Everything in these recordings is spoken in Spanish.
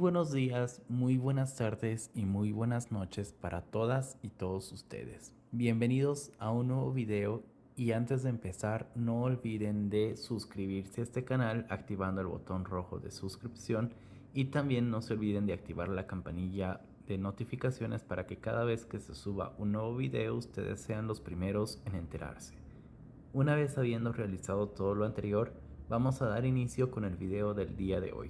buenos días, muy buenas tardes y muy buenas noches para todas y todos ustedes. Bienvenidos a un nuevo video y antes de empezar no olviden de suscribirse a este canal activando el botón rojo de suscripción y también no se olviden de activar la campanilla de notificaciones para que cada vez que se suba un nuevo video ustedes sean los primeros en enterarse. Una vez habiendo realizado todo lo anterior, vamos a dar inicio con el video del día de hoy.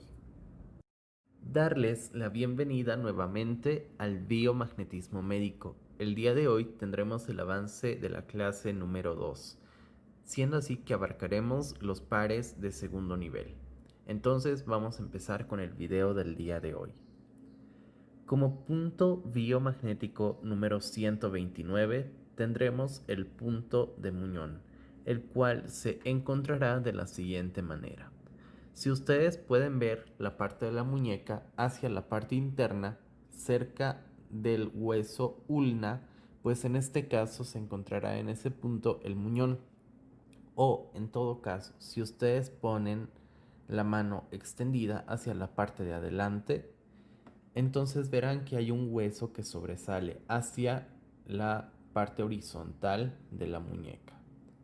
Darles la bienvenida nuevamente al biomagnetismo médico. El día de hoy tendremos el avance de la clase número 2, siendo así que abarcaremos los pares de segundo nivel. Entonces vamos a empezar con el video del día de hoy. Como punto biomagnético número 129 tendremos el punto de muñón, el cual se encontrará de la siguiente manera. Si ustedes pueden ver la parte de la muñeca hacia la parte interna, cerca del hueso ulna, pues en este caso se encontrará en ese punto el muñón. O en todo caso, si ustedes ponen la mano extendida hacia la parte de adelante, entonces verán que hay un hueso que sobresale hacia la parte horizontal de la muñeca.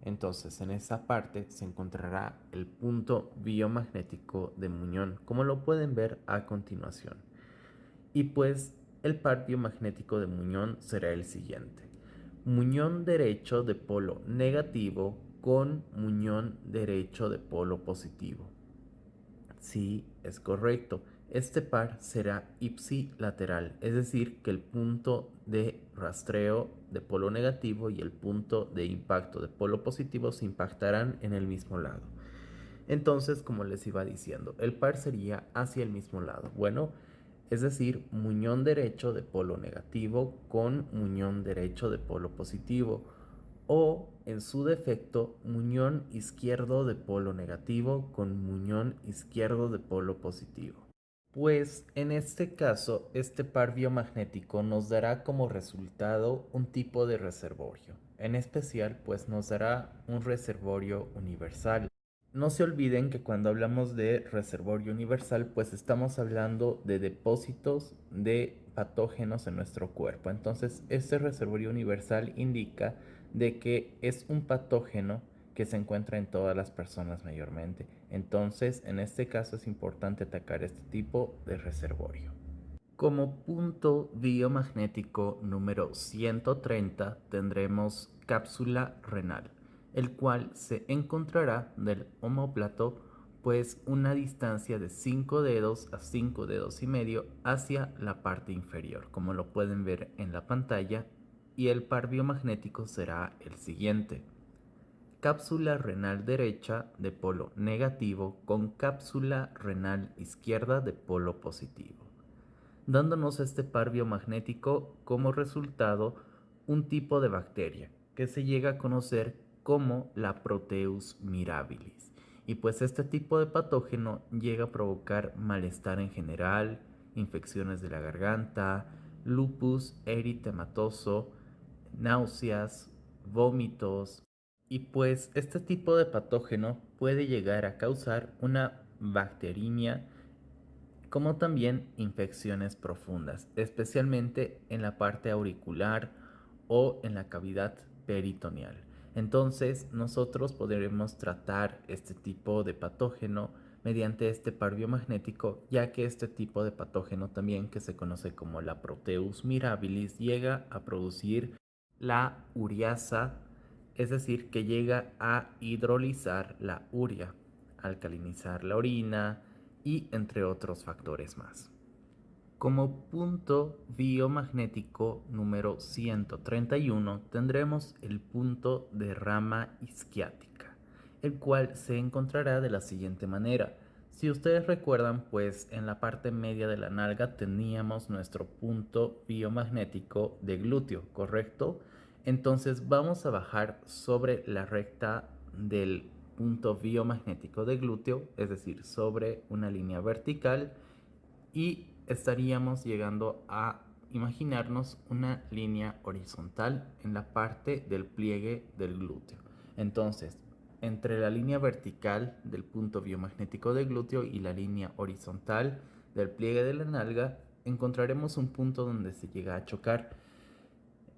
Entonces en esa parte se encontrará el punto biomagnético de muñón, como lo pueden ver a continuación. Y pues el par biomagnético de muñón será el siguiente. Muñón derecho de polo negativo con muñón derecho de polo positivo. Sí, es correcto. Este par será ipsilateral, es decir, que el punto de rastreo de polo negativo y el punto de impacto de polo positivo se impactarán en el mismo lado. Entonces, como les iba diciendo, el par sería hacia el mismo lado. Bueno, es decir, muñón derecho de polo negativo con muñón derecho de polo positivo o, en su defecto, muñón izquierdo de polo negativo con muñón izquierdo de polo positivo. Pues en este caso, este par biomagnético nos dará como resultado un tipo de reservorio. En especial, pues nos dará un reservorio universal. No se olviden que cuando hablamos de reservorio universal, pues estamos hablando de depósitos de patógenos en nuestro cuerpo. Entonces, este reservorio universal indica de que es un patógeno que se encuentra en todas las personas mayormente. Entonces, en este caso es importante atacar este tipo de reservorio. Como punto biomagnético número 130 tendremos cápsula renal, el cual se encontrará del omóplato pues una distancia de 5 dedos a 5 dedos y medio hacia la parte inferior, como lo pueden ver en la pantalla, y el par biomagnético será el siguiente. Cápsula renal derecha de polo negativo con cápsula renal izquierda de polo positivo, dándonos este par biomagnético como resultado un tipo de bacteria que se llega a conocer como la Proteus mirabilis. Y pues este tipo de patógeno llega a provocar malestar en general, infecciones de la garganta, lupus eritematoso, náuseas, vómitos. Y pues este tipo de patógeno puede llegar a causar una bacteriemia como también infecciones profundas, especialmente en la parte auricular o en la cavidad peritoneal. Entonces, nosotros podremos tratar este tipo de patógeno mediante este par biomagnético, ya que este tipo de patógeno también, que se conoce como la Proteus mirabilis, llega a producir la uriasa, es decir, que llega a hidrolizar la urea, alcalinizar la orina, y entre otros factores más. Como punto biomagnético número 131 tendremos el punto de rama isquiática, el cual se encontrará de la siguiente manera. Si ustedes recuerdan, pues en la parte media de la nalga teníamos nuestro punto biomagnético de glúteo, ¿correcto? Entonces vamos a bajar sobre la recta del punto biomagnético de glúteo, es decir, sobre una línea vertical, y estaríamos llegando a imaginarnos una línea horizontal en la parte del pliegue del glúteo. Entonces, entre la línea vertical del punto biomagnético del glúteo y la línea horizontal del pliegue de la nalga, encontraremos un punto donde se llega a chocar.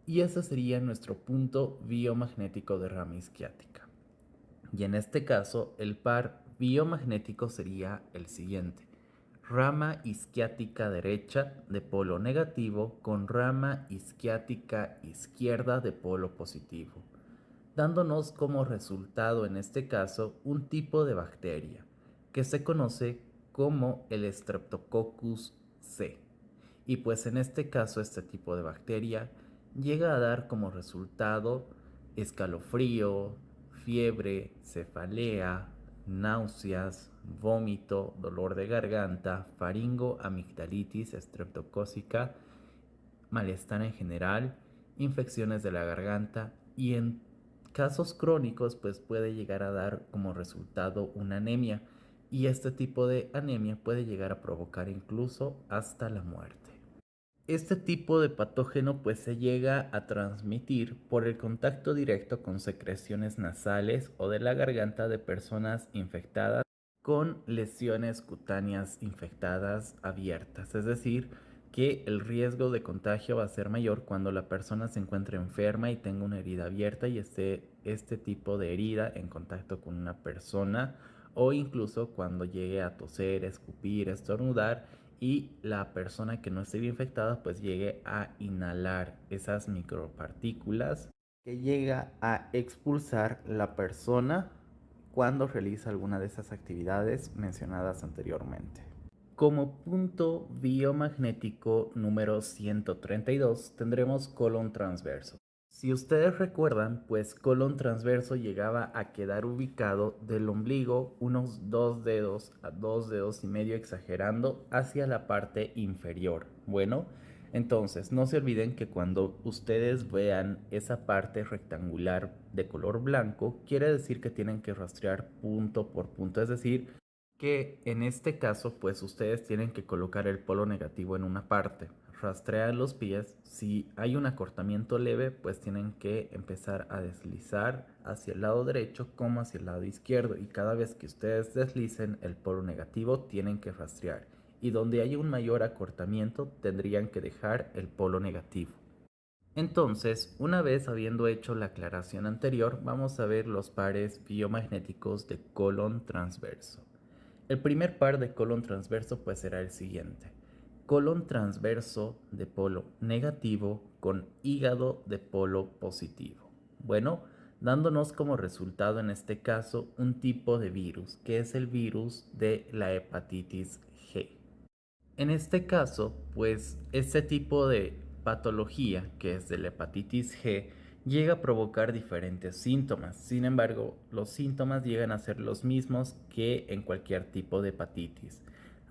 Y ese sería nuestro punto biomagnético de rama isquiática. Y en este caso, el par biomagnético sería el siguiente: rama isquiática derecha de polo negativo con rama isquiática izquierda de polo positivo, dándonos como resultado en este caso un tipo de bacteria que se conoce como el Streptococcus C. Y pues en este caso este tipo de bacteria llega a dar como resultado escalofrío, fiebre, cefalea, náuseas, vómito, dolor de garganta, faringoamigdalitis estreptocócica, malestar en general, infecciones de la garganta y en casos crónicos pues puede llegar a dar como resultado una anemia, y este tipo de anemia puede llegar a provocar incluso hasta la muerte. Este tipo de patógeno pues se llega a transmitir por el contacto directo con secreciones nasales o de la garganta de personas infectadas con lesiones cutáneas infectadas abiertas, es decir, que el riesgo de contagio va a ser mayor cuando la persona se encuentre enferma y tenga una herida abierta y esté este tipo de herida en contacto con una persona, o incluso cuando llegue a toser, escupir, estornudar y la persona que no esté bien infectada pues llegue a inhalar esas micropartículas que llega a expulsar la persona cuando realiza alguna de esas actividades mencionadas anteriormente. Como punto biomagnético número 132 tendremos colon transverso. Si ustedes recuerdan, pues colon transverso llegaba a quedar ubicado del ombligo unos 2 dedos a 2 dedos y medio, exagerando, hacia la parte inferior. Bueno, entonces no se olviden que cuando ustedes vean esa parte rectangular de color blanco, quiere decir que tienen que rastrear punto por punto, es decir, que en este caso pues ustedes tienen que colocar el polo negativo en una parte, rastrear los pies. Si hay un acortamiento leve pues tienen que empezar a deslizar hacia el lado derecho como hacia el lado izquierdo, y cada vez que ustedes deslicen el polo negativo tienen que rastrear, y donde haya un mayor acortamiento tendrían que dejar el polo negativo. Entonces, una vez habiendo hecho la aclaración anterior, vamos a ver los pares biomagnéticos de colon transverso. El primer par de colon transverso pues será el siguiente: colon transverso de polo negativo con hígado de polo positivo. Bueno, dándonos como resultado en este caso un tipo de virus, que es el virus de la hepatitis G. En este caso, pues este tipo de patología, que es de la hepatitis G, llega a provocar diferentes síntomas. Sin embargo, los síntomas llegan a ser los mismos que en cualquier tipo de hepatitis: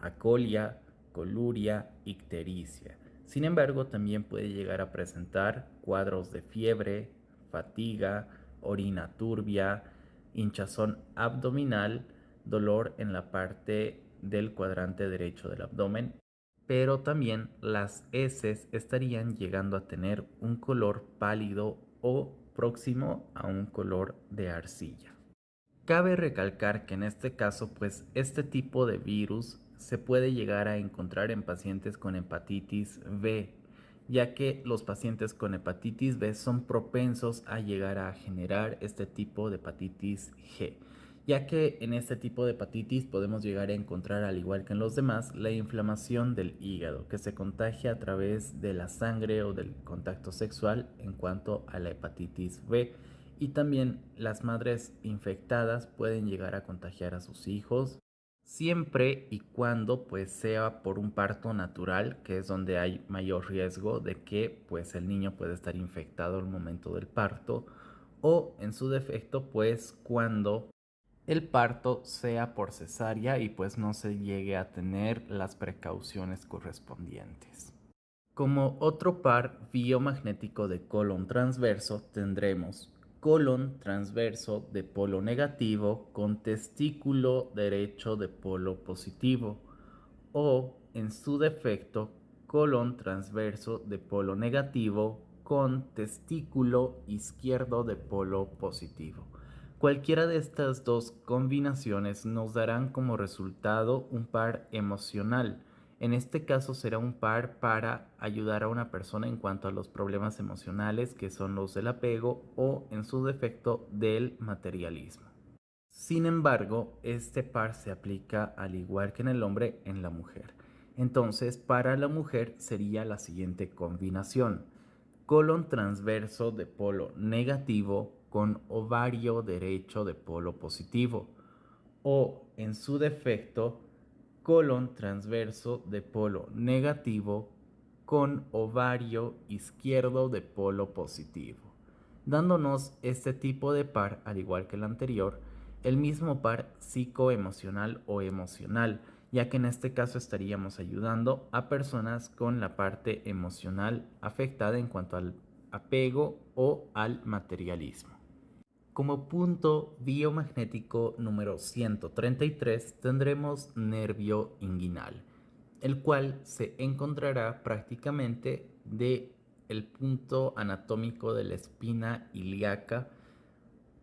acolia, coluria, ictericia. Sin embargo, también puede llegar a presentar cuadros de fiebre, fatiga, orina turbia, hinchazón abdominal, dolor en la parte del cuadrante derecho del abdomen, pero también las heces estarían llegando a tener un color pálido o próximo a un color de arcilla. Cabe recalcar que en este caso, pues este tipo de virus se puede llegar a encontrar en pacientes con hepatitis B, ya que los pacientes con hepatitis B son propensos a llegar a generar este tipo de hepatitis G, ya que en este tipo de hepatitis podemos llegar a encontrar, al igual que en los demás, la inflamación del hígado, que se contagia a través de la sangre o del contacto sexual en cuanto a la hepatitis B. Y también las madres infectadas pueden llegar a contagiar a sus hijos, siempre y cuando pues sea por un parto natural, que es donde hay mayor riesgo de que pues el niño pueda estar infectado al momento del parto, o en su defecto pues cuando el parto sea por cesárea y pues no se llegue a tener las precauciones correspondientes. Como otro par biomagnético de colon transverso tendremos colon transverso de polo negativo con testículo derecho de polo positivo, o en su defecto colon transverso de polo negativo con testículo izquierdo de polo positivo. Cualquiera de estas dos combinaciones nos darán como resultado un par emocional, En este caso será un par para ayudar a una persona en cuanto a los problemas emocionales que son los del apego o en su defecto del materialismo. Sin embargo, este par se aplica al igual que en el hombre en la mujer. Entonces, para la mujer sería la siguiente combinación: colon transverso de polo negativo con ovario derecho de polo positivo, o en su defecto, colon transverso de polo negativo con ovario izquierdo de polo positivo, dándonos este tipo de par, al igual que el anterior, el mismo par psicoemocional o emocional, ya que en este caso estaríamos ayudando a personas con la parte emocional afectada en cuanto al apego o al materialismo. Como punto biomagnético número 133 tendremos nervio inguinal, el cual se encontrará prácticamente de el punto anatómico de la espina ilíaca,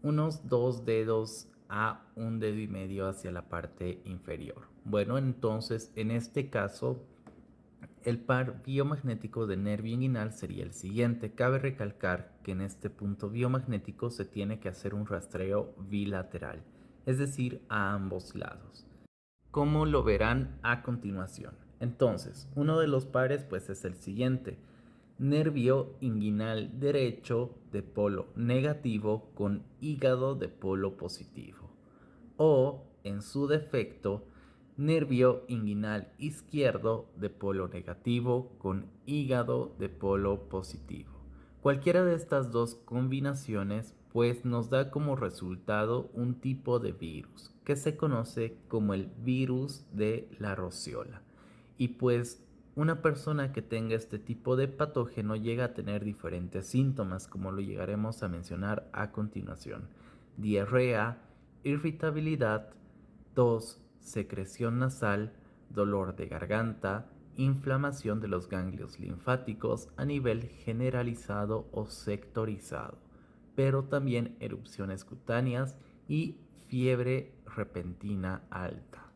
unos 2 dedos a 1 dedo y medio hacia la parte inferior. Bueno, entonces en este caso el par biomagnético de nervio inguinal sería el siguiente. Cabe recalcar que en este punto biomagnético se tiene que hacer un rastreo bilateral, es decir, a ambos lados, como lo verán a continuación. Entonces, uno de los pares pues es el siguiente: nervio inguinal derecho de polo negativo con hígado de polo positivo, o en su defecto, nervio inguinal izquierdo de polo negativo con hígado de polo positivo. Cualquiera de estas dos combinaciones pues nos da como resultado un tipo de virus que se conoce como el virus de la rociola. Y pues una persona que tenga este tipo de patógeno llega a tener diferentes síntomas, como lo llegaremos a mencionar a continuación: diarrea, irritabilidad, tos, secreción nasal, dolor de garganta, inflamación de los ganglios linfáticos a nivel generalizado o sectorizado, pero también erupciones cutáneas y fiebre repentina alta.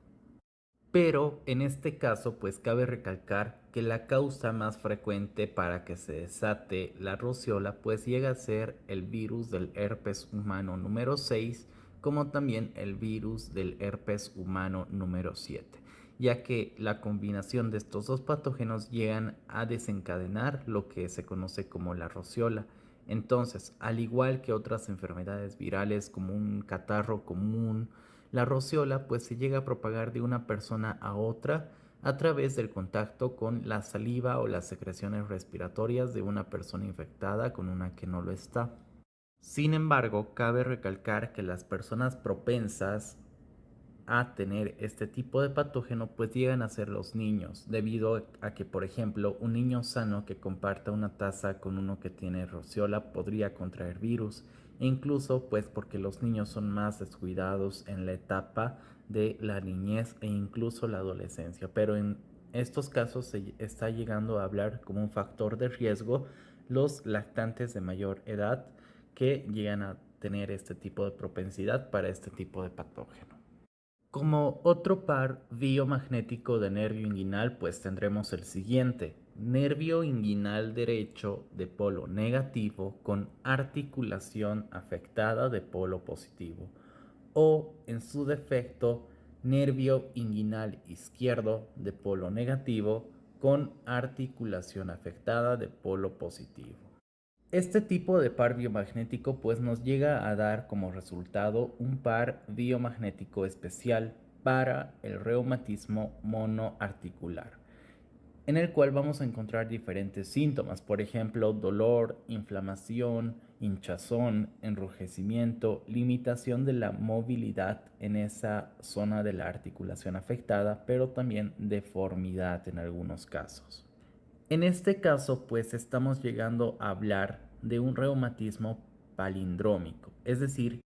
Pero en este caso, pues cabe recalcar que la causa más frecuente para que se desate la rociola pues llega a ser el virus del herpes humano número 6, como también el virus del herpes humano número 7, ya que la combinación de estos dos patógenos llegan a desencadenar lo que se conoce como la rociola. Entonces, al igual que otras enfermedades virales como un catarro común, la rociola pues se llega a propagar de una persona a otra a través del contacto con la saliva o las secreciones respiratorias de una persona infectada con una que no lo está. Sin embargo, cabe recalcar que las personas propensas a tener este tipo de patógeno pues llegan a ser los niños, debido a que, por ejemplo, un niño sano que comparta una taza con uno que tiene rociola podría contraer virus, e incluso pues porque los niños son más descuidados en la etapa de la niñez e incluso la adolescencia, pero en estos casos se está llegando a hablar como un factor de riesgo los lactantes de mayor edad, que llegan a tener este tipo de propensidad para este tipo de patógeno. Como otro par biomagnético de nervio inguinal, pues tendremos el siguiente: nervio inguinal derecho de polo negativo con articulación afectada de polo positivo, o en su defecto, nervio inguinal izquierdo de polo negativo con articulación afectada de polo positivo. Este tipo de par biomagnético pues nos llega a dar como resultado un par biomagnético especial para el reumatismo monoarticular, en el cual vamos a encontrar diferentes síntomas, por ejemplo, dolor, inflamación, hinchazón, enrojecimiento, limitación de la movilidad en esa zona de la articulación afectada, pero también deformidad en algunos casos. En este caso, pues estamos llegando a hablar de un reumatismo palindrómico, es decir,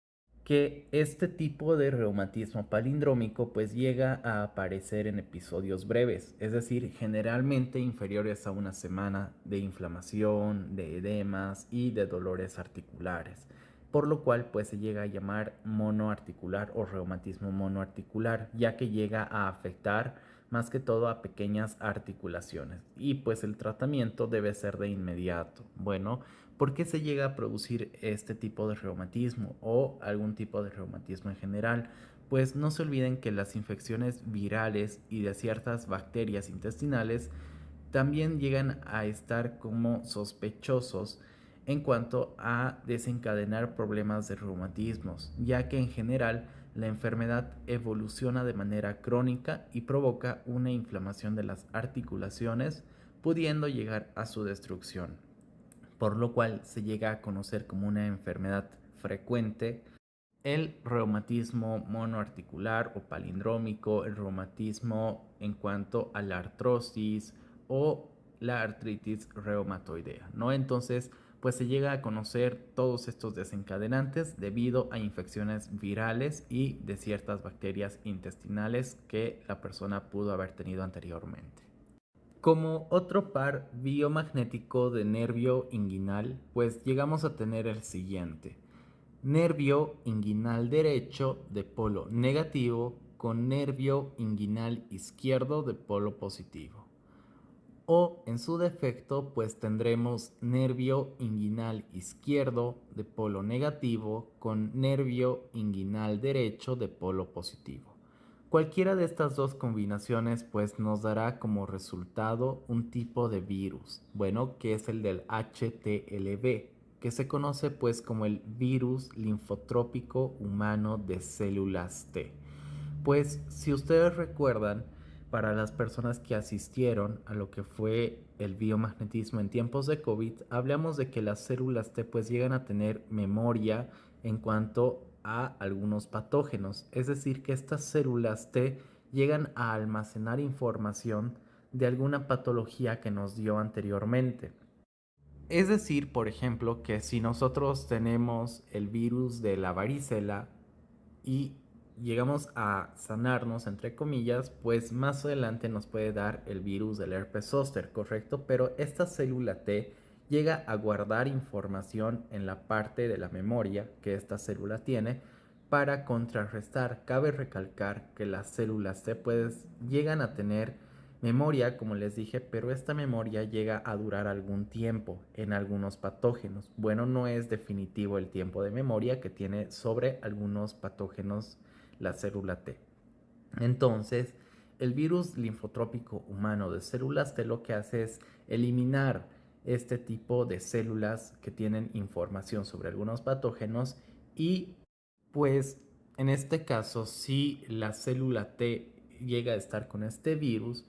que este tipo de reumatismo palindrómico pues llega a aparecer en episodios breves, es decir, generalmente inferiores a una semana, de inflamación, de edemas y de dolores articulares, por lo cual pues se llega a llamar monoarticular o reumatismo monoarticular, ya que llega a afectar más que todo a pequeñas articulaciones. Y pues el tratamiento debe ser de inmediato. Bueno, ¿por qué se llega a producir este tipo de reumatismo o algún tipo de reumatismo en general? Pues no se olviden que las infecciones virales y de ciertas bacterias intestinales también llegan a estar como sospechosos en cuanto a desencadenar problemas de reumatismos, ya que en general la enfermedad evoluciona de manera crónica y provoca una inflamación de las articulaciones, pudiendo llegar a su destrucción, por lo cual se llega a conocer como una enfermedad frecuente el reumatismo monoarticular o palindrómico, el reumatismo en cuanto a la artrosis o la artritis reumatoidea, ¿no? Entonces, pues se llega a conocer todos estos desencadenantes debido a infecciones virales y de ciertas bacterias intestinales que la persona pudo haber tenido anteriormente. Como otro par biomagnético de nervio inguinal, pues llegamos a tener el siguiente. Nervio inguinal derecho de polo negativo con nervio inguinal izquierdo de polo positivo. O en su defecto, pues tendremos nervio inguinal izquierdo de polo negativo con nervio inguinal derecho de polo positivo. Cualquiera de estas dos combinaciones pues nos dará como resultado un tipo de virus, bueno, que es el del HTLV, que se conoce pues como el virus linfotrópico humano de células T. Pues si ustedes recuerdan, para las personas que asistieron a lo que fue el biomagnetismo en tiempos de COVID, hablamos de que las células T pues llegan a tener memoria en cuanto a algunos patógenos, es decir, que estas células T llegan a almacenar información de alguna patología que nos dio anteriormente. Es decir, por ejemplo, que si nosotros tenemos el virus de la varicela y llegamos a sanarnos, entre comillas, pues más adelante nos puede dar el virus del herpes zóster, ¿correcto? Pero esta célula T llega a guardar información en la parte de la memoria que esta célula tiene para contrarrestar. Cabe recalcar que las células T pues llegan a tener memoria, como les dije, pero esta memoria llega a durar algún tiempo en algunos patógenos. Bueno, no es definitivo el tiempo de memoria que tiene sobre algunos patógenos la célula T. Entonces, el virus linfotrópico humano de células T lo que hace es eliminar este tipo de células que tienen información sobre algunos patógenos y pues en este caso si la célula T llega a estar con este virus,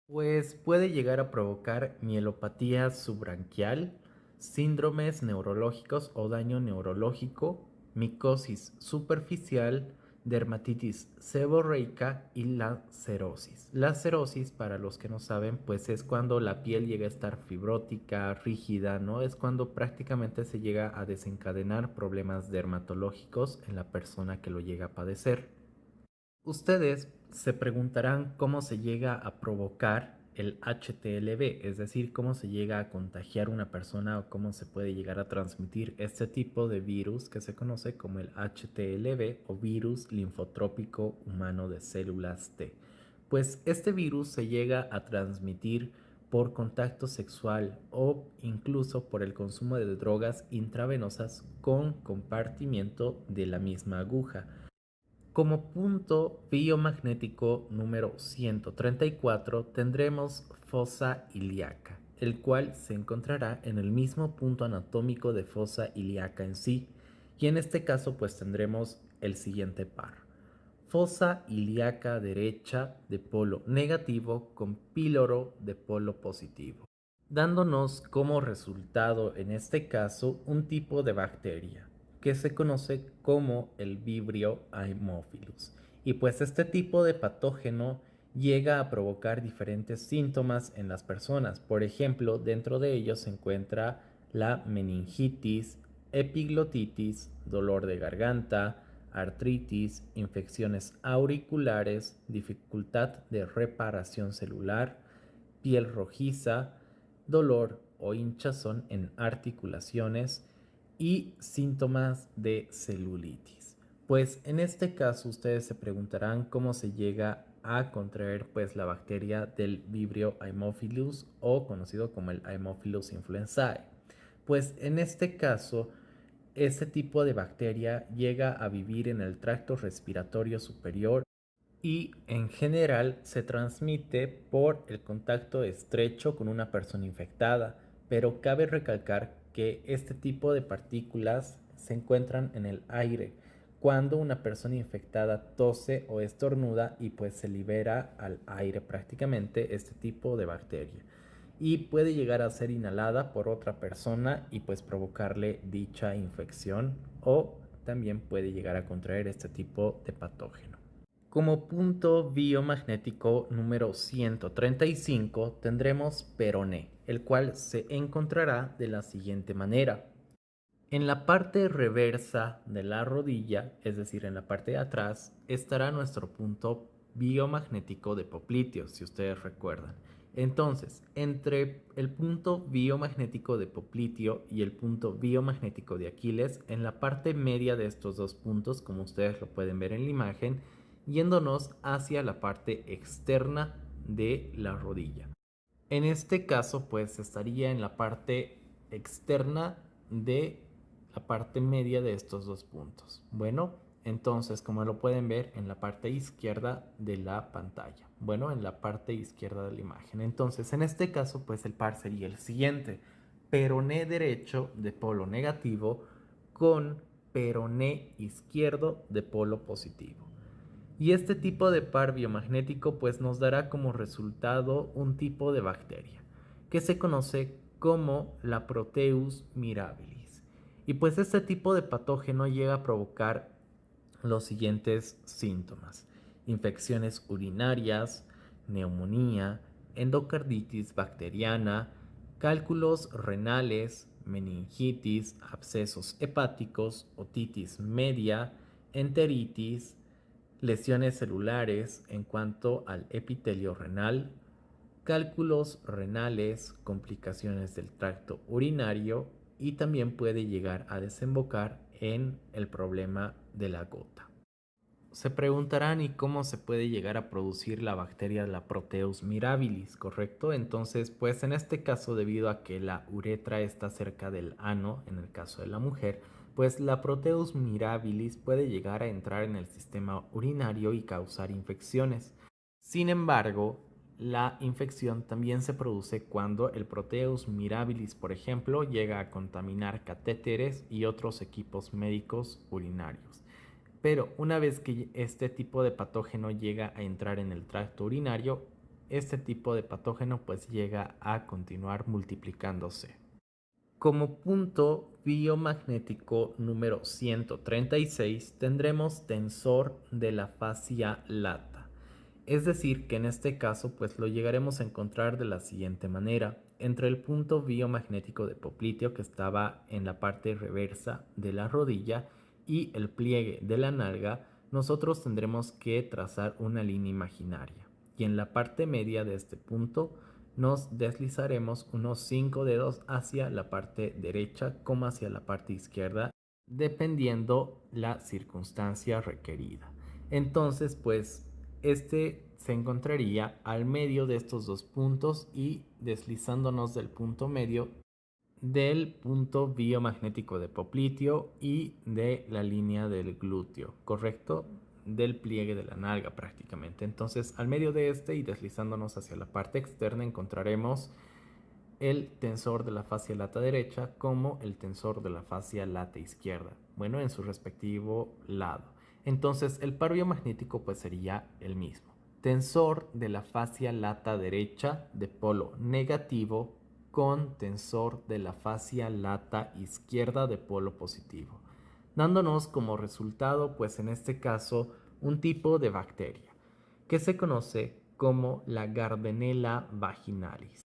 pues puede llegar a provocar mielopatía subbranquial, síndromes neurológicos o daño neurológico, micosis superficial, dermatitis seborreica y la cerosis. La cerosis, para los que no saben, pues es cuando la piel llega a estar fibrótica, rígida, ¿no? Es cuando prácticamente se llega a desencadenar problemas dermatológicos en la persona que lo llega a padecer. Ustedes se preguntarán cómo se llega a provocar el HTLV, es decir, cómo se llega a contagiar una persona o cómo se puede llegar a transmitir este tipo de virus que se conoce como el HTLV o virus linfotrópico humano de células T. Pues este virus se llega a transmitir por contacto sexual o incluso por el consumo de drogas intravenosas con compartimiento de la misma aguja. Como punto biomagnético número 134 tendremos fosa ilíaca, el cual se encontrará en el mismo punto anatómico de fosa ilíaca en sí, y en este caso pues tendremos el siguiente par. Fosa ilíaca derecha de polo negativo con píloro de polo positivo, dándonos como resultado en este caso un tipo de bacteria que se conoce como el Vibrio haemophilus. Y pues este tipo de patógeno llega a provocar diferentes síntomas en las personas. Por ejemplo, dentro de ellos se encuentra la meningitis, epiglotitis, dolor de garganta, artritis, infecciones auriculares, dificultad de reparación celular, piel rojiza, dolor o hinchazón en articulaciones y síntomas de celulitis. Pues en este caso ustedes se preguntarán cómo se llega a contraer pues la bacteria del Vibrio Haemophilus o conocido como el Haemophilus influenzae. Pues en este caso, este tipo de bacteria llega a vivir en el tracto respiratorio superior y en general se transmite por el contacto estrecho con una persona infectada, pero cabe recalcar que este tipo de partículas se encuentran en el aire cuando una persona infectada tose o estornuda y pues se libera al aire prácticamente este tipo de bacteria y puede llegar a ser inhalada por otra persona y pues provocarle dicha infección o también puede llegar a contraer este tipo de patógeno. Como punto biomagnético número 135 tendremos peroné, el cual se encontrará de la siguiente manera. En la parte reversa de la rodilla, es decir, en la parte de atrás, estará nuestro punto biomagnético de popliteo, si ustedes recuerdan. Entonces, entre el punto biomagnético de popliteo y el punto biomagnético de Aquiles, en la parte media de estos dos puntos, como ustedes lo pueden ver en la imagen, yéndonos hacia la parte externa de la rodilla. En este caso, pues estaría en la parte externa de la parte media de estos dos puntos. Bueno, entonces, como lo pueden ver en la parte izquierda de la pantalla. Bueno, en la parte izquierda de la imagen. Entonces, en este caso, pues el par sería el siguiente. Peroné derecho de polo negativo con peroné izquierdo de polo positivo. Y este tipo de par biomagnético pues nos dará como resultado un tipo de bacteria que se conoce como la Proteus mirabilis. Y pues este tipo de patógeno llega a provocar los siguientes síntomas: infecciones urinarias, neumonía, endocarditis bacteriana, cálculos renales, meningitis, abscesos hepáticos, otitis media, enteritis, lesiones celulares en cuanto al epitelio renal, cálculos renales, complicaciones del tracto urinario y también puede llegar a desembocar en el problema de la gota. Se preguntarán, ¿y cómo se puede llegar a producir la bacteria la Proteus mirabilis? ¿Correcto? Entonces, pues en este caso, debido a que la uretra está cerca del ano, en el caso de la mujer, pues la Proteus mirabilis puede llegar a entrar en el sistema urinario y causar infecciones. Sin embargo, la infección también se produce cuando el Proteus mirabilis, por ejemplo, llega a contaminar catéteres y otros equipos médicos urinarios. Pero una vez que este tipo de patógeno llega a entrar en el tracto urinario, este tipo de patógeno pues llega a continuar multiplicándose. Como punto biomagnético número 136 tendremos tensor de la fascia lata. Es decir, que en este caso pues lo llegaremos a encontrar de la siguiente manera. Entre el punto biomagnético de popliteo que estaba en la parte reversa de la rodilla y el pliegue de la nalga, nosotros tendremos que trazar una línea imaginaria. Y en la parte media de este punto nos deslizaremos unos 5 dedos hacia la parte derecha como hacia la parte izquierda, dependiendo la circunstancia requerida. Entonces, pues este se encontraría al medio de estos dos puntos y deslizándonos del punto medio del punto biomagnético de popliteo y de la línea del glúteo, ¿correcto? Del pliegue de la nalga prácticamente. Entonces, al medio de este y deslizándonos hacia la parte externa encontraremos el tensor de la fascia lata derecha como el tensor de la fascia lata izquierda, bueno, en su respectivo lado. Entonces, el par biomagnético pues sería el mismo. Tensor de la fascia lata derecha de polo negativo con tensor de la fascia lata izquierda de polo positivo, dándonos como resultado, pues en este caso, un tipo de bacteria que se conoce como la Gardnerella vaginalis.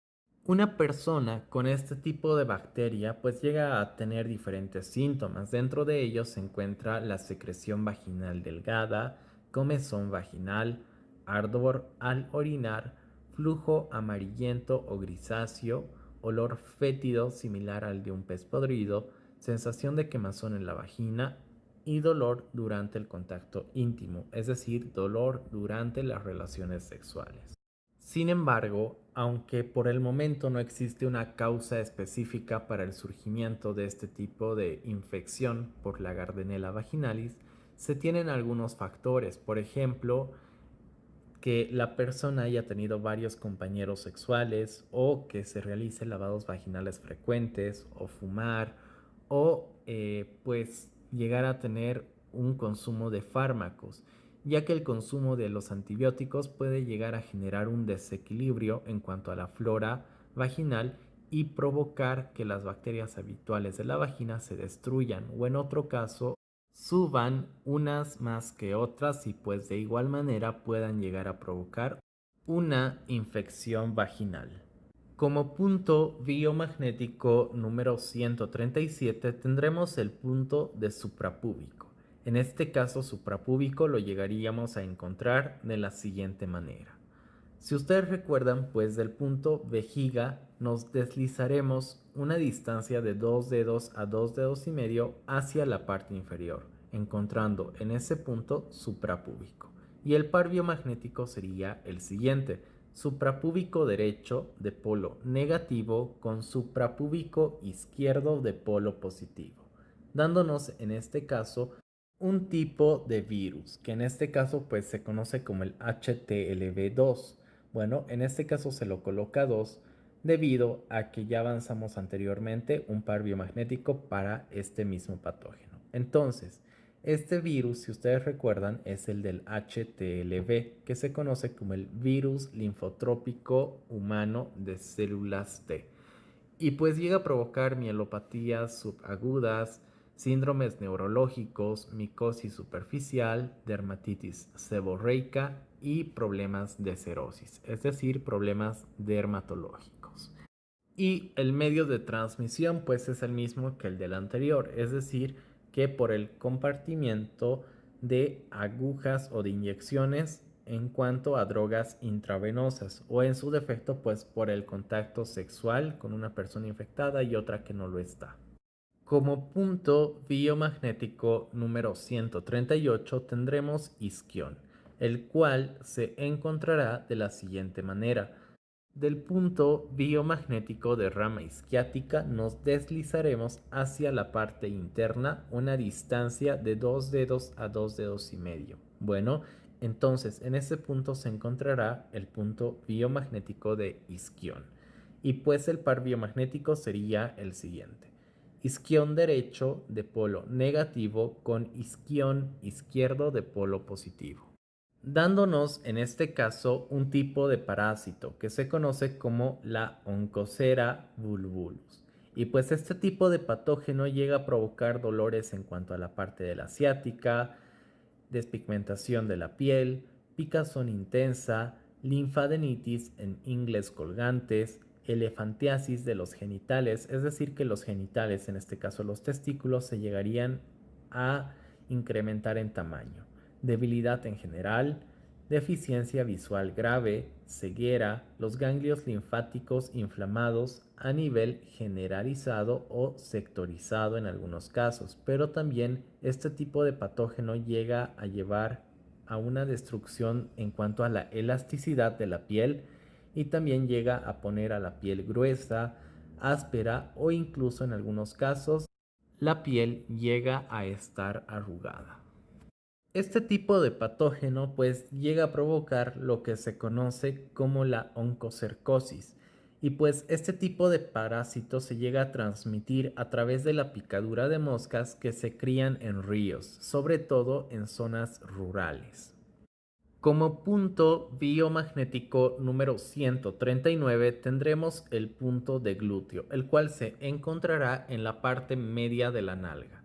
Una persona con este tipo de bacteria pues llega a tener diferentes síntomas. Dentro de ellos se encuentra la secreción vaginal delgada, comezón vaginal, ardor al orinar, flujo amarillento o grisáceo, olor fétido similar al de un pez podrido, sensación de quemazón en la vagina y dolor durante el contacto íntimo, es decir, dolor durante las relaciones sexuales. Sin embargo, aunque por el momento no existe una causa específica para el surgimiento de este tipo de infección por la Gardnerella vaginalis, se tienen algunos factores, por ejemplo, que la persona haya tenido varios compañeros sexuales o que se realice lavados vaginales frecuentes o fumar o pues llegar a tener un consumo de fármacos, ya que el consumo de los antibióticos puede llegar a generar un desequilibrio en cuanto a la flora vaginal y provocar que las bacterias habituales de la vagina se destruyan o en otro caso suban unas más que otras y pues de igual manera puedan llegar a provocar una infección vaginal. Como punto biomagnético número 137 tendremos el punto de suprapúbico. En este caso suprapúbico lo llegaríamos a encontrar de la siguiente manera. Si ustedes recuerdan, pues del punto vejiga nos deslizaremos una distancia de 2 dedos a 2 dedos y medio hacia la parte inferior, encontrando en ese punto suprapúbico. Y el par biomagnético sería el siguiente: suprapúbico derecho de polo negativo con suprapúbico izquierdo de polo positivo, dándonos en este caso un tipo de virus, que en este caso pues se conoce como el HTLV2. Bueno, en este caso se lo coloca 2 debido a que ya avanzamos anteriormente un par biomagnético para este mismo patógeno. Entonces, este virus, si ustedes recuerdan, es el del HTLV, que se conoce como el virus linfotrópico humano de células T. Y pues llega a provocar mielopatías subagudas, síndromes neurológicos, micosis superficial, dermatitis seborreica y problemas de cerosis, es decir, problemas dermatológicos. Y el medio de transmisión pues es el mismo que el del anterior, es decir, que por el compartimiento de agujas o de inyecciones en cuanto a drogas intravenosas o en su defecto pues por el contacto sexual con una persona infectada y otra que no lo está. Como punto biomagnético número 138 tendremos isquión, el cual se encontrará de la siguiente manera. Del punto biomagnético de rama isquiática nos deslizaremos hacia la parte interna una distancia de 2 dedos a 2 dedos y medio. Bueno, entonces en ese punto se encontrará el punto biomagnético de isquión. Y pues el par biomagnético sería el siguiente: isquión derecho de polo negativo con isquión izquierdo de polo positivo, dándonos en este caso un tipo de parásito que se conoce como la Onchocerca bulbulus. Y pues este tipo de patógeno llega a provocar dolores en cuanto a la parte de la ciática, despigmentación de la piel, picazón intensa, linfadenitis en ingles colgantes, elefantiasis de los genitales, es decir, que los genitales, en este caso los testículos, se llegarían a incrementar en tamaño, debilidad en general, deficiencia visual grave, ceguera, los ganglios linfáticos inflamados a nivel generalizado o sectorizado en algunos casos, pero también este tipo de patógeno llega a llevar a una destrucción en cuanto a la elasticidad de la piel y también llega a poner a la piel gruesa, áspera o incluso en algunos casos la piel llega a estar arrugada. Este tipo de patógeno pues llega a provocar lo que se conoce como la oncocercosis, y pues este tipo de parásito se llega a transmitir a través de la picadura de moscas que se crían en ríos, sobre todo en zonas rurales. Como punto biomagnético número 139 tendremos el punto de glúteo, el cual se encontrará en la parte media de la nalga.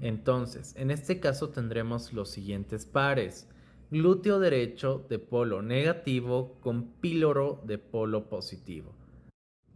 Entonces, en este caso tendremos los siguientes pares: glúteo derecho de polo negativo con píloro de polo positivo,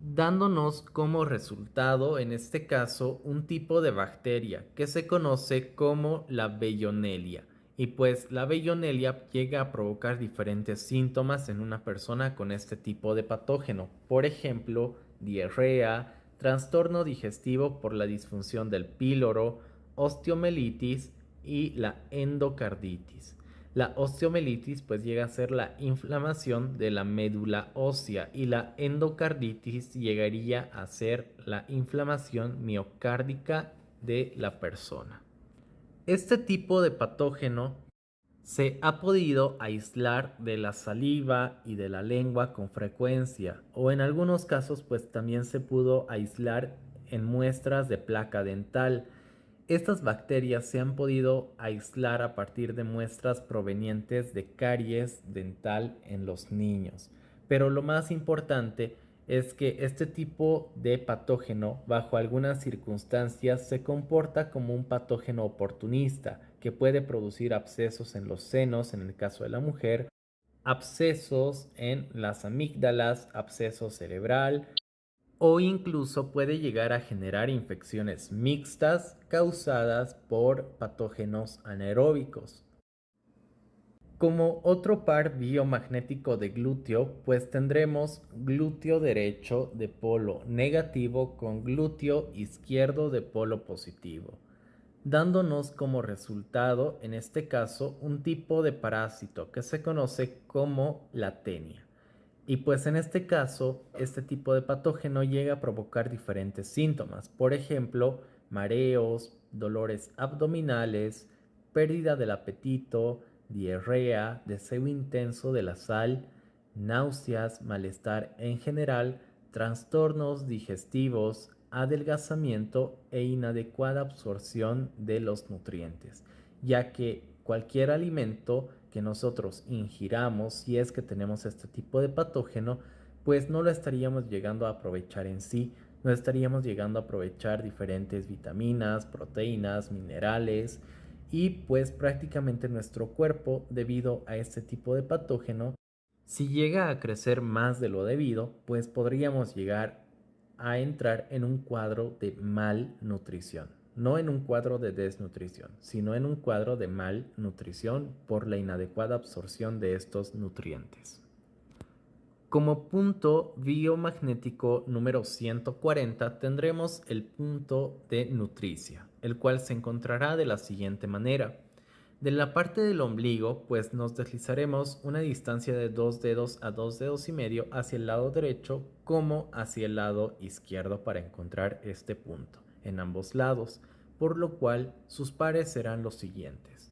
dándonos como resultado en este caso un tipo de bacteria que se conoce como la Veillonella. Y pues la Veillonella llega a provocar diferentes síntomas en una persona con este tipo de patógeno, por ejemplo, diarrea, trastorno digestivo por la disfunción del píloro, osteomelitis, y la endocarditis. La osteomielitis pues llega a ser la inflamación de la médula ósea y la endocarditis llegaría a ser la inflamación miocárdica de la persona. Este tipo de patógeno se ha podido aislar de la saliva y de la lengua con frecuencia, o en algunos casos pues también se pudo aislar en muestras de placa dental. Estas bacterias se han podido aislar a partir de muestras provenientes de caries dental en los niños. Pero lo más importante es que este tipo de patógeno, bajo algunas circunstancias, se comporta como un patógeno oportunista que puede producir abscesos en los senos, en el caso de la mujer, abscesos en las amígdalas, absceso cerebral, o incluso puede llegar a generar infecciones mixtas causadas por patógenos anaeróbicos. Como otro par biomagnético de glúteo, pues tendremos glúteo derecho de polo negativo con glúteo izquierdo de polo positivo, dándonos como resultado, en este caso, un tipo de parásito que se conoce como la tenia. Y pues en este caso, este tipo de patógeno llega a provocar diferentes síntomas, por ejemplo, mareos, dolores abdominales, pérdida del apetito, diarrea, deseo intenso de la sal, náuseas, malestar en general, trastornos digestivos, adelgazamiento e inadecuada absorción de los nutrientes, ya que cualquier alimento que nosotros ingiramos, si es que tenemos este tipo de patógeno, pues no lo estaríamos llegando a aprovechar en sí, no estaríamos llegando a aprovechar diferentes vitaminas, proteínas, minerales, y pues prácticamente nuestro cuerpo, debido a este tipo de patógeno, si llega a crecer más de lo debido, pues podríamos llegar a entrar en un cuadro de malnutrición. No en un cuadro de desnutrición, sino en un cuadro de malnutrición por la inadecuada absorción de estos nutrientes. Como punto biomagnético número 140 tendremos el punto de nutricia, el cual se encontrará de la siguiente manera. De la parte del ombligo, pues nos deslizaremos una distancia de 2 dedos a 2 dedos y medio hacia el lado derecho como hacia el lado izquierdo para encontrar este punto en ambos lados, por lo cual sus pares serán los siguientes.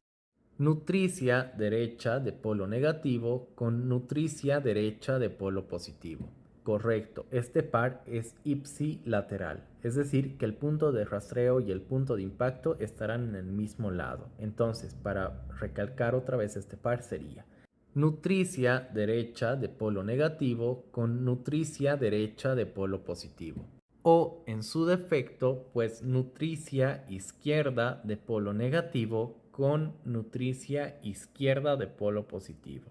Nutricia derecha de polo negativo con nutricia derecha de polo positivo. Correcto, este par es ipsilateral, es decir, que el punto de rastreo y el punto de impacto estarán en el mismo lado. Entonces, para recalcar otra vez este par sería nutricia derecha de polo negativo con nutricia derecha de polo positivo. O en su defecto, pues nutricia izquierda de polo negativo con nutricia izquierda de polo positivo,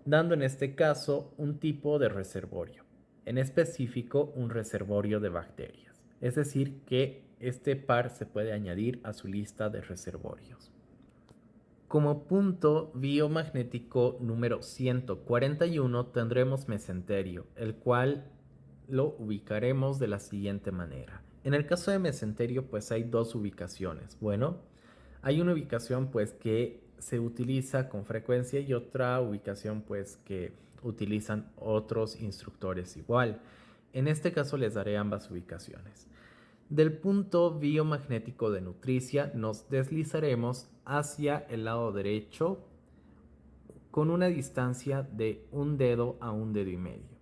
dando en este caso un tipo de reservorio, en específico un reservorio de bacterias. Es decir, que este par se puede añadir a su lista de reservorios. Como punto biomagnético número 141 tendremos mesenterio, el cual lo ubicaremos de la siguiente manera. En el caso de mesenterio pues hay dos ubicaciones. Bueno, hay una ubicación pues que se utiliza con frecuencia y otra ubicación pues que utilizan otros instructores igual. En este caso les daré ambas ubicaciones. Del punto biomagnético de nutricia nos deslizaremos hacia el lado derecho con una distancia de un dedo a un dedo y medio.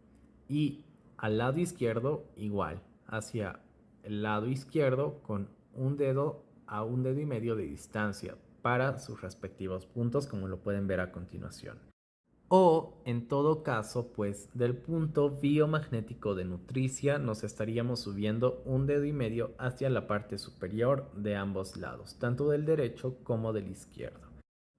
Y al lado izquierdo igual, hacia el lado izquierdo con un dedo a un dedo y medio de distancia para sus respectivos puntos, como lo pueden ver a continuación. O en todo caso, pues del punto biomagnético de nutricia nos estaríamos subiendo un dedo y medio hacia la parte superior de ambos lados, tanto del derecho como del izquierdo.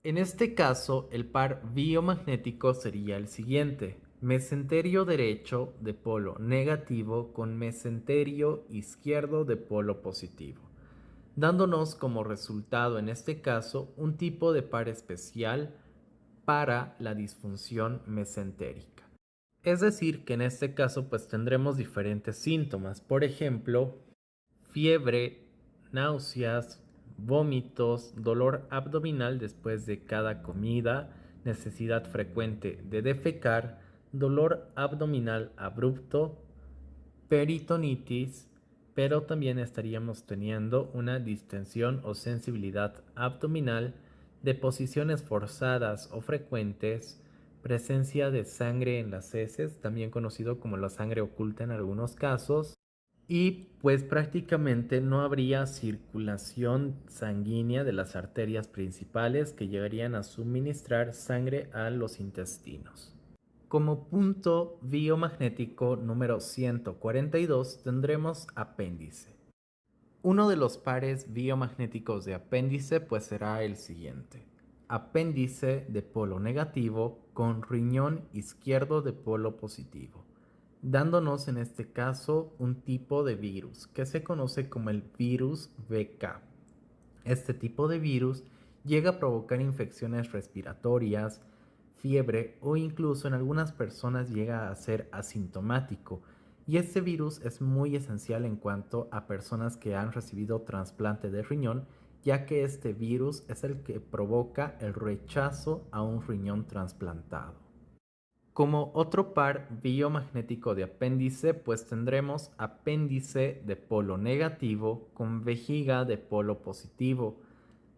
En este caso, el par biomagnético sería el siguiente: mesenterio derecho de polo negativo con mesenterio izquierdo de polo positivo, dándonos como resultado en este caso un tipo de par especial para la disfunción mesentérica. Es decir, que en este caso pues tendremos diferentes síntomas, por ejemplo, fiebre, náuseas, vómitos, dolor abdominal después de cada comida, necesidad frecuente de defecar, dolor abdominal abrupto, peritonitis, pero también estaríamos teniendo una distensión o sensibilidad abdominal, deposiciones forzadas o frecuentes, presencia de sangre en las heces, también conocido como la sangre oculta en algunos casos, y pues prácticamente no habría circulación sanguínea de las arterias principales que llegarían a suministrar sangre a los intestinos. Como punto biomagnético número 142 tendremos apéndice. Uno de los pares biomagnéticos de apéndice pues será el siguiente. Apéndice de polo negativo con riñón izquierdo de polo positivo, dándonos en este caso un tipo de virus que se conoce como el virus VK. Este tipo de virus llega a provocar infecciones respiratorias, fiebre o incluso en algunas personas llega a ser asintomático. Y este virus es muy esencial en cuanto a personas que han recibido trasplante de riñón, ya que este virus es el que provoca el rechazo a un riñón trasplantado. Como otro par biomagnético de apéndice, pues tendremos apéndice de polo negativo con vejiga de polo positivo,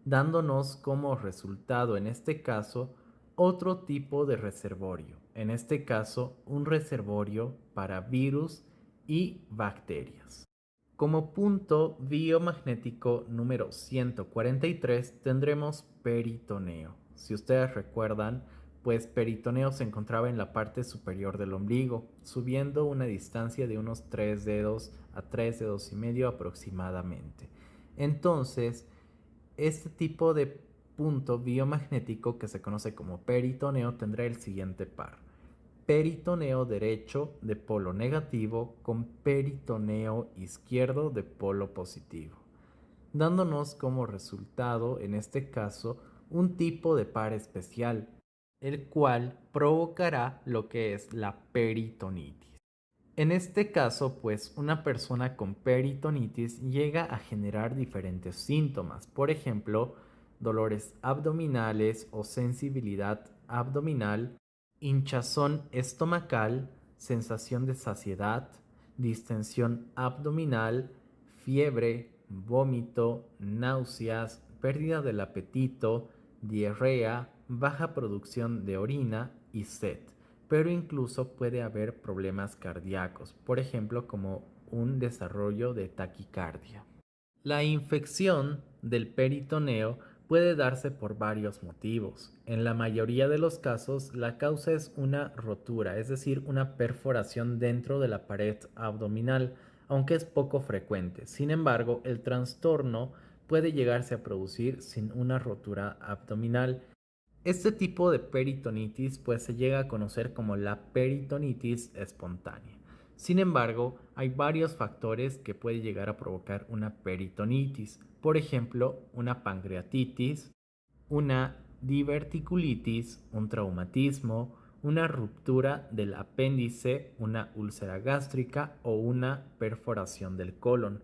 dándonos como resultado en este caso otro tipo de reservorio, en este caso un reservorio para virus y bacterias. Como punto biomagnético número 143 tendremos peritoneo. Si ustedes recuerdan, pues peritoneo se encontraba en la parte superior del ombligo, subiendo una distancia de unos 3 dedos a 3 dedos y medio aproximadamente. Entonces, este tipo de punto biomagnético que se conoce como peritoneo tendrá el siguiente par: peritoneo derecho de polo negativo con peritoneo izquierdo de polo positivo, dándonos como resultado en este caso un tipo de par especial, el cual provocará lo que es la peritonitis. En este caso, pues una persona con peritonitis llega a generar diferentes síntomas, por ejemplo, dolores abdominales o sensibilidad abdominal, hinchazón estomacal, sensación de saciedad, distensión abdominal, fiebre, vómito, náuseas, pérdida del apetito, diarrea, baja producción de orina y sed, pero incluso puede haber problemas cardíacos, por ejemplo, como un desarrollo de taquicardia. La infección del peritoneo puede darse por varios motivos. En la mayoría de los casos, la causa es una rotura, es decir, una perforación dentro de la pared abdominal, aunque es poco frecuente. Sin embargo, el trastorno puede llegarse a producir sin una rotura abdominal. Este tipo de peritonitis pues se llega a conocer como la peritonitis espontánea. Sin embargo, hay varios factores que pueden llegar a provocar una peritonitis. Por ejemplo, una pancreatitis, una diverticulitis, un traumatismo, una ruptura del apéndice, una úlcera gástrica o una perforación del colon.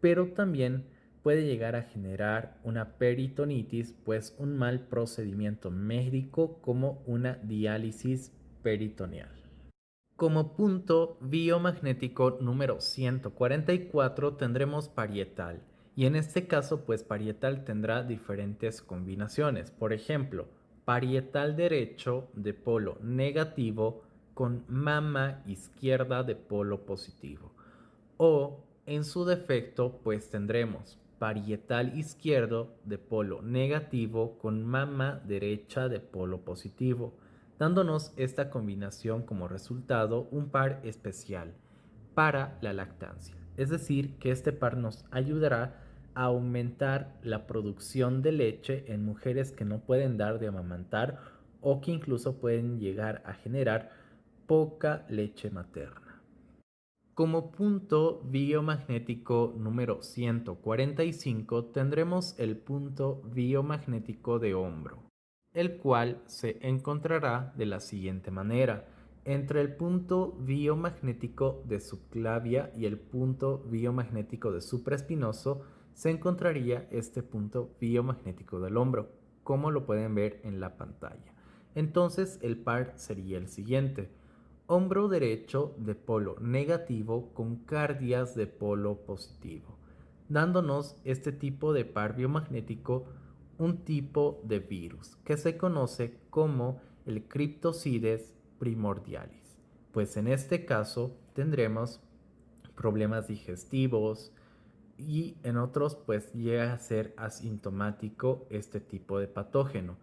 Pero también puede llegar a generar una peritonitis, pues un mal procedimiento médico como una diálisis peritoneal. Como punto biomagnético número 144 tendremos parietal, y en este caso pues parietal tendrá diferentes combinaciones. Por ejemplo, parietal derecho de polo negativo con mama izquierda de polo positivo, o en su defecto pues tendremos parietal izquierdo de polo negativo con mama derecha de polo positivo, dándonos esta combinación como resultado un par especial para la lactancia. Es decir, que este par nos ayudará a aumentar la producción de leche en mujeres que no pueden dar de amamantar o que incluso pueden llegar a generar poca leche materna. Como punto biomagnético número 145 tendremos el punto biomagnético de hombro, el cual se encontrará de la siguiente manera: entre el punto biomagnético de subclavia y el punto biomagnético de supraespinoso se encontraría este punto biomagnético del hombro, como lo pueden ver en la pantalla. Entonces el par sería el siguiente: hombro derecho de polo negativo con cardias de polo positivo, dándonos este tipo de par biomagnético, un tipo de virus que se conoce como el Cryptocides primordialis. Pues en este caso tendremos problemas digestivos y en otros pues llega a ser asintomático este tipo de patógeno.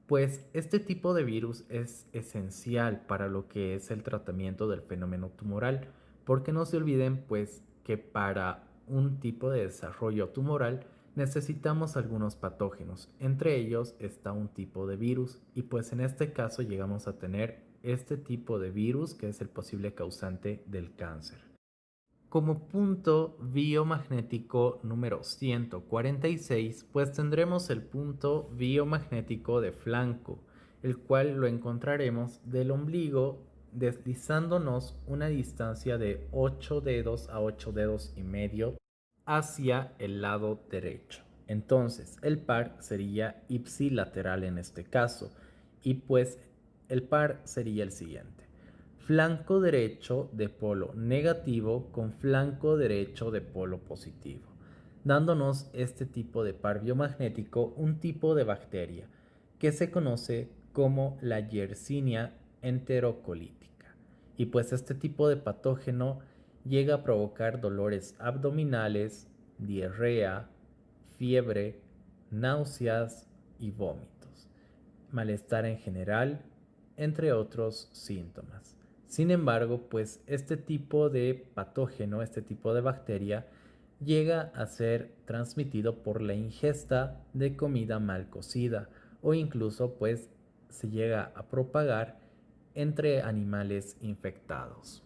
Pues este tipo de virus es esencial para lo que es el tratamiento del fenómeno tumoral, porque no se olviden pues que para un tipo de desarrollo tumoral necesitamos algunos patógenos, entre ellos está un tipo de virus, y pues en este caso llegamos a tener este tipo de virus que es el posible causante del cáncer. Como punto biomagnético número 146, pues tendremos el punto biomagnético de flanco, el cual lo encontraremos del ombligo deslizándonos una distancia de 8 dedos a 8 dedos y medio hacia el lado derecho. Entonces, el par sería ipsilateral en este caso, y pues el par sería el siguiente: flanco derecho de polo negativo con flanco derecho de polo positivo, dándonos este tipo de par biomagnético, un tipo de bacteria que se conoce como la Yersinia enterocolítica. Y pues este tipo de patógeno llega a provocar dolores abdominales, diarrea, fiebre, náuseas y vómitos, malestar en general, entre otros síntomas. Sin embargo, pues este tipo de patógeno, este tipo de bacteria, llega a ser transmitido por la ingesta de comida mal cocida, o incluso pues se llega a propagar entre animales infectados.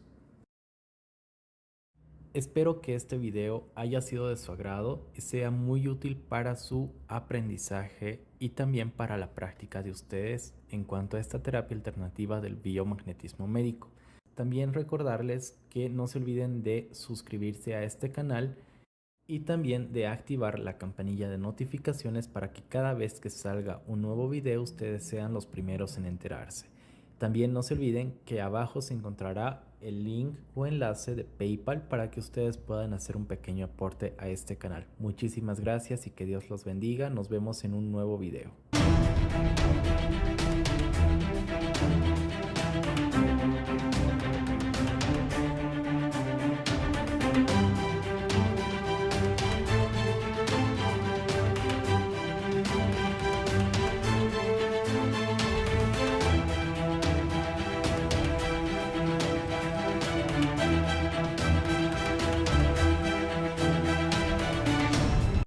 Espero que este video haya sido de su agrado y sea muy útil para su aprendizaje y también para la práctica de ustedes en cuanto a esta terapia alternativa del biomagnetismo médico. También recordarles que no se olviden de suscribirse a este canal y también de activar la campanilla de notificaciones para que cada vez que salga un nuevo video ustedes sean los primeros en enterarse. También no se olviden que abajo se encontrará el link o enlace de PayPal para que ustedes puedan hacer un pequeño aporte a este canal. Muchísimas gracias y que Dios los bendiga. Nos vemos en un nuevo video.